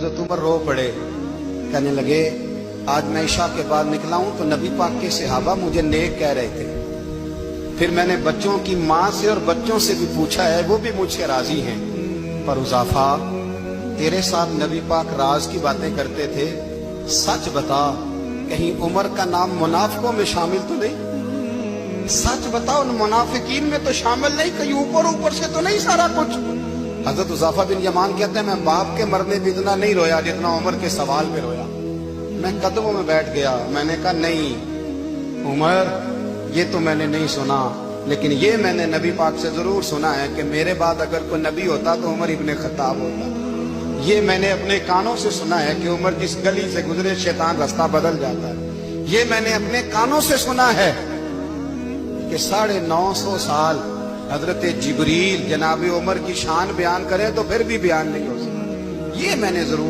हज़रत उमर रो पड़े, कहने लगे आज मैं इशा के बाद निकला हूं तो नबी पाक के सहाबा मुझे नेक कह रहे थे। फिर मैंने बच्चों की माँ से और बच्चों से भी पूछा है, वो भी मुझसे राजी हैं। पर उजाफा, तेरे साथ नबी पाक राज की बातें करते थे, सच बता कहीं उमर का नाम मुनाफिकों में शामिल तो नहीं? सच बता, उन मुनाफिकीन में तो शामिल नहीं, कहीं ऊपर ऊपर से तो नहीं सारा कुछ? हजरत उजाफा बिन यमान कहते हैं, मैं बाप के मरने पे इतना नहीं रोया जितना उमर के सवाल पे रोया। मैं कदमों में बैठ गया, मैंने कहा नहीं उमर, ये तो मैंने नहीं सुना, लेकिन ये मैंने नबी पाक से जरूर सुना है कि मेरे बाद अगर कोई नबी होता तो उमर इब्ने खत्ताब होता। ये मैंने अपने कानों से सुना है कि उमर जिस गली से गुजरे शैतान रास्ता बदल जाता है। ये मैंने अपने कानों से सुना है कि 950 साल हजरत जिब्रील जनाब उमर की शान बयान करे तो फिर भी बयान नहीं हो सकता। ये मैंने जरूर